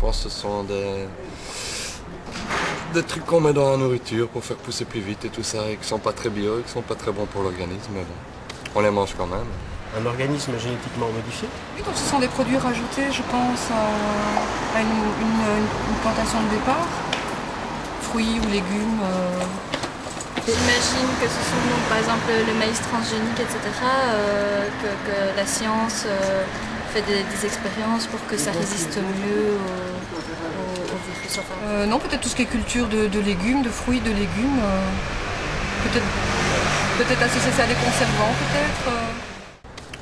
pense que ce sont des trucs qu'on met dans la nourriture pour faire pousser plus vite et tout ça, et qui sont pas très bio, et qui sont pas très bons pour l'organisme, mais bon, on les mange quand même. Un organisme génétiquement modifié? Oui, donc ce sont des produits rajoutés, je pense, à une plantation de départ, fruits ou légumes. J'imagine que ce sont donc, par exemple le maïs transgénique, etc., que la science fait des expériences pour que ça résiste mieux au virus. Enfin. Non, peut-être tout ce qui est culture de légumes, de fruits, de légumes. Peut-être associer ça à des conservants, peut-être.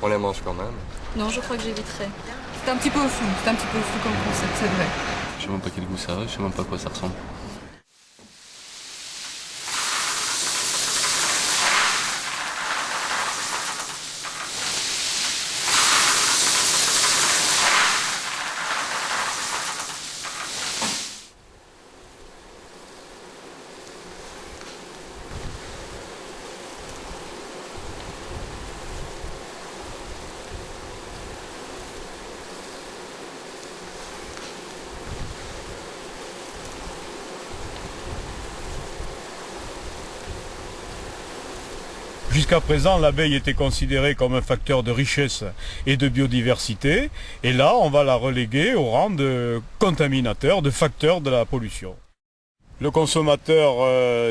On les mange quand même. Non, je crois que j'éviterais. C'est un petit peu flou, comme concept, c'est vrai. Je sais même pas quel goût ça a, je sais même pas à quoi ça ressemble. Jusqu'à présent, l'abeille était considérée comme un facteur de richesse et de biodiversité, et là, on va la reléguer au rang de contaminateur, de facteur de la pollution. Le consommateur,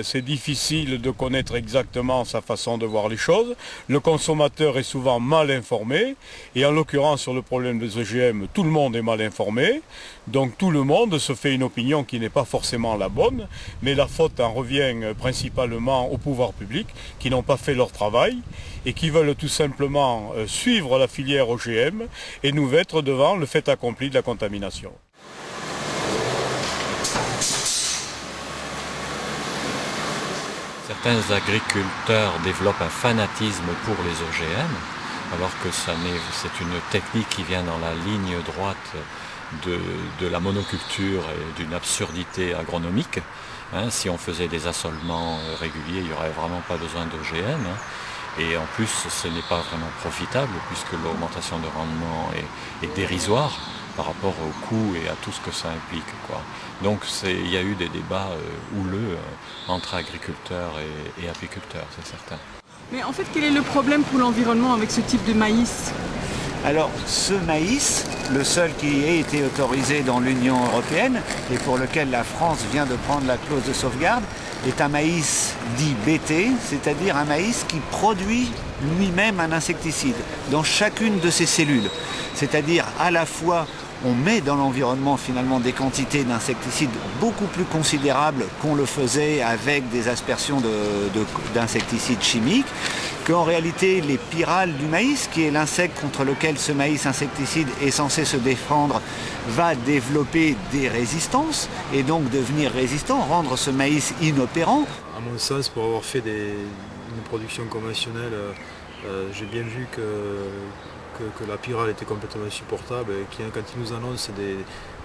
c'est difficile de connaître exactement sa façon de voir les choses. Le consommateur est souvent mal informé, et en l'occurrence sur le problème des OGM, tout le monde est mal informé. Donc tout le monde se fait une opinion qui n'est pas forcément la bonne, mais la faute en revient principalement aux pouvoirs publics qui n'ont pas fait leur travail et qui veulent tout simplement suivre la filière OGM et nous mettre devant le fait accompli de la contamination. Certains agriculteurs développent un fanatisme pour les OGM, alors que c'est une technique qui vient dans la ligne droite de la monoculture et d'une absurdité agronomique. Si on faisait des assolements réguliers, il n'y aurait vraiment pas besoin d'OGM. Et en plus, ce n'est pas vraiment profitable puisque l'augmentation de rendement est dérisoire par rapport au coût et à tout ce que ça implique, quoi. Donc il y a eu des débats houleux entre agriculteurs et apiculteurs, c'est certain. Mais en fait, quel est le problème pour l'environnement avec ce type de maïs? Alors, ce maïs, le seul qui ait été autorisé dans l'Union européenne et pour lequel la France vient de prendre la clause de sauvegarde, est un maïs dit BT, c'est-à-dire un maïs qui produit lui-même un insecticide dans chacune de ses cellules. C'est-à-dire à la fois on met dans l'environnement finalement des quantités d'insecticides beaucoup plus considérables qu'on le faisait avec des aspersions d'insecticides chimiques, qu'en réalité les pyrales du maïs, qui est l'insecte contre lequel ce maïs insecticide est censé se défendre, va développer des résistances et donc devenir résistant, rendre ce maïs inopérant. À mon sens, pour avoir fait une production conventionnelle, j'ai bien vu que la pyrale était complètement insupportable et quand ils nous annoncent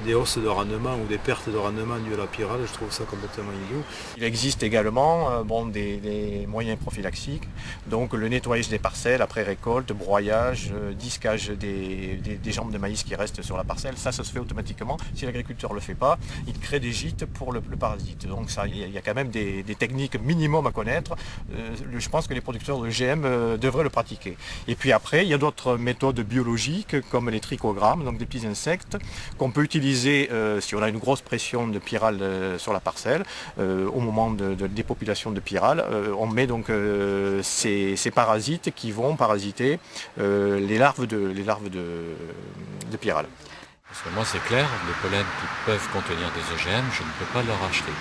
des hausses de rendement ou des pertes de rendement dues à la pyrale, je trouve ça complètement idiot. Il existe également des moyens prophylaxiques, donc le nettoyage des parcelles après récolte, broyage, disquage des jambes de maïs qui restent sur la parcelle. Ça se fait automatiquement. Si l'agriculteur ne le fait pas, il crée des gîtes pour le parasite. Donc il y a quand même des techniques minimum à connaître. Je pense que les producteurs de GM devraient le pratiquer. Et puis après, il y a d'autres méthodes biologiques comme les trichogrammes, donc des petits insectes qu'on peut utiliser si on a une grosse pression de pyrale sur la parcelle. Au moment de dépopulation de pyrale, on met donc ces parasites qui vont parasiter les larves de pyrale. Parce que moi c'est clair, les pollens qui peuvent contenir des OGM, je ne peux pas leur acheter.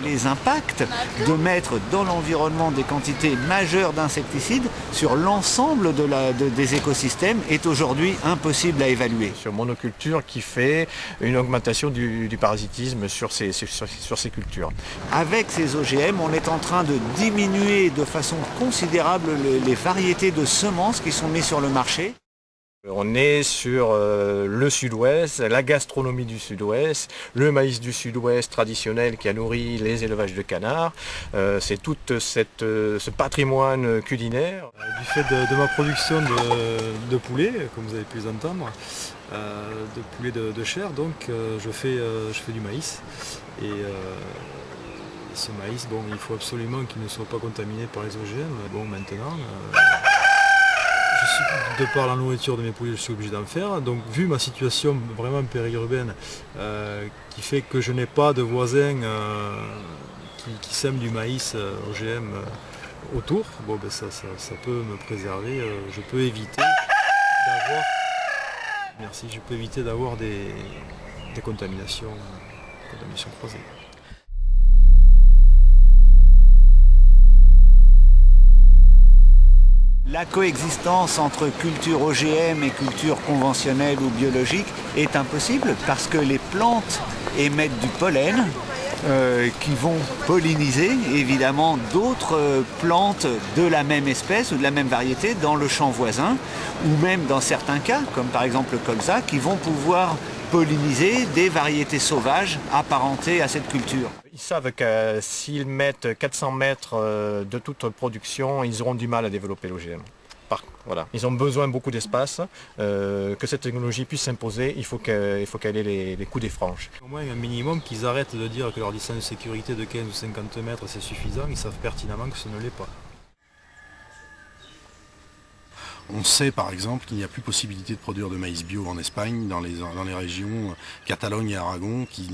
Les impacts de mettre dans l'environnement des quantités majeures d'insecticides sur l'ensemble des écosystèmes est aujourd'hui impossible à évaluer. Sur monoculture qui fait une augmentation du parasitisme sur ces cultures. Avec ces OGM, on est en train de diminuer de façon considérable les variétés de semences qui sont mises sur le marché. On est sur le sud-ouest, la gastronomie du sud-ouest, le maïs du sud-ouest traditionnel qui a nourri les élevages de canards. C'est tout ce patrimoine culinaire. Du fait de ma production de poulet, comme vous avez pu les entendre, de poulet de chair, donc je fais du maïs. Et ce maïs, bon, il faut absolument qu'il ne soit pas contaminé par les OGM. Bon, maintenant, de par la nourriture de mes poulets, je suis obligé d'en faire. Donc, vu ma situation vraiment périurbaine, qui fait que je n'ai pas de voisins qui sèment du maïs OGM autour, bon, ben ça peut me préserver. Je peux éviter d'avoir des contaminations croisées. La coexistence entre culture OGM et culture conventionnelle ou biologique est impossible parce que les plantes émettent du pollen qui vont polliniser évidemment d'autres plantes de la même espèce ou de la même variété dans le champ voisin, ou même dans certains cas, comme par exemple le colza, qui vont pouvoir polliniser des variétés sauvages apparentées à cette culture. Ils savent que s'ils mettent 400 mètres de toute production, ils auront du mal à développer l'OGM. Voilà. Ils ont besoin de beaucoup d'espace, que cette technologie puisse s'imposer, il faut qu'elle ait les coups des franches. Au moins un minimum qu'ils arrêtent de dire que leur distance de sécurité de 15 ou 50 mètres c'est suffisant, ils savent pertinemment que ce ne l'est pas. On sait par exemple qu'il n'y a plus possibilité de produire de maïs bio en Espagne, dans les régions Catalogne et Aragon qui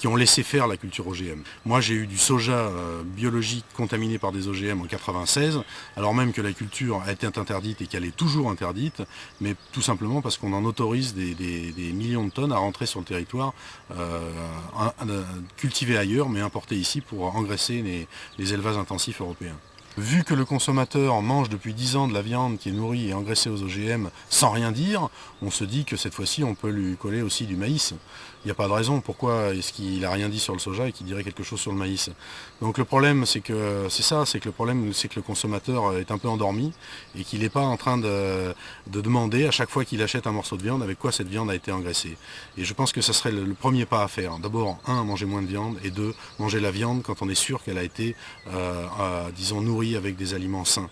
ont laissé faire la culture OGM. Moi j'ai eu du soja biologique contaminé par des OGM en 1996, alors même que la culture était interdite et qu'elle est toujours interdite, mais tout simplement parce qu'on en autorise des millions de tonnes à rentrer sur le territoire, cultivées ailleurs mais importées ici pour engraisser les élevages intensifs européens. Vu que le consommateur mange depuis 10 ans de la viande qui est nourrie et engraissée aux OGM sans rien dire, on se dit que cette fois-ci on peut lui coller aussi du maïs. Il n'y a pas de raison pourquoi est-ce qu'il n'a rien dit sur le soja et qu'il dirait quelque chose sur le maïs. Donc le problème c'est que le consommateur est un peu endormi et qu'il n'est pas en train de demander à chaque fois qu'il achète un morceau de viande avec quoi cette viande a été engraissée. Et je pense que ce serait le premier pas à faire. D'abord, manger moins de viande, et 2, manger la viande quand on est sûr qu'elle a été, disons, nourrie avec des aliments sains.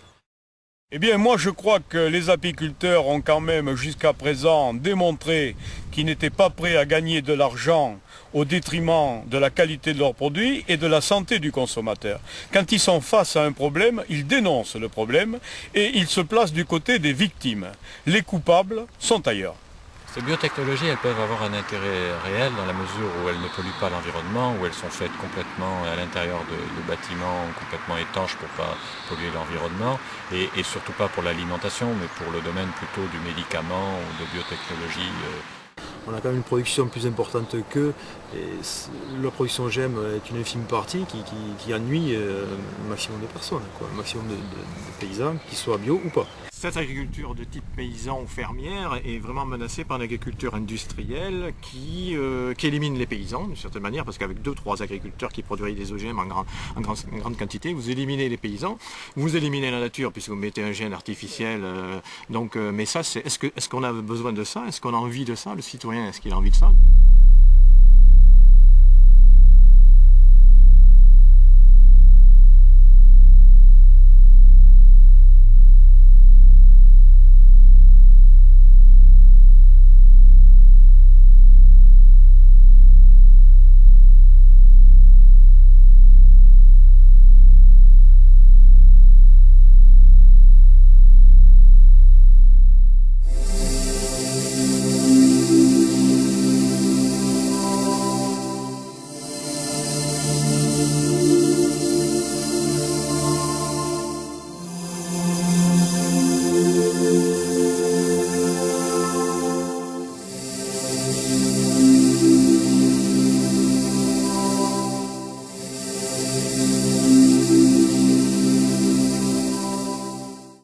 Eh bien, moi, je crois que les apiculteurs ont quand même, jusqu'à présent, démontré qu'ils n'étaient pas prêts à gagner de l'argent au détriment de la qualité de leurs produits et de la santé du consommateur. Quand ils sont face à un problème, ils dénoncent le problème et ils se placent du côté des victimes. Les coupables sont ailleurs. Ces biotechnologies, elles peuvent avoir un intérêt réel dans la mesure où elles ne polluent pas l'environnement, où elles sont faites complètement à l'intérieur de bâtiments complètement étanches pour ne pas polluer l'environnement, et surtout pas pour l'alimentation, mais pour le domaine plutôt du médicament ou de biotechnologie. On a quand même une production plus importante qu'eux, et la production OGM est une infime partie qui ennuie le maximum de personnes, un maximum de paysans, qu'ils soient bio ou pas. Cette agriculture de type paysan ou fermière est vraiment menacée par une agriculture industrielle qui élimine les paysans d'une certaine manière, parce qu'avec 2-3 agriculteurs qui produisent des OGM en grande quantité, vous éliminez les paysans, vous éliminez la nature puisque vous mettez un gène artificiel. Mais ça, est-ce qu'on a besoin de ça? Est-ce qu'on a envie de ça? Le citoyen, est-ce qu'il a envie de ça?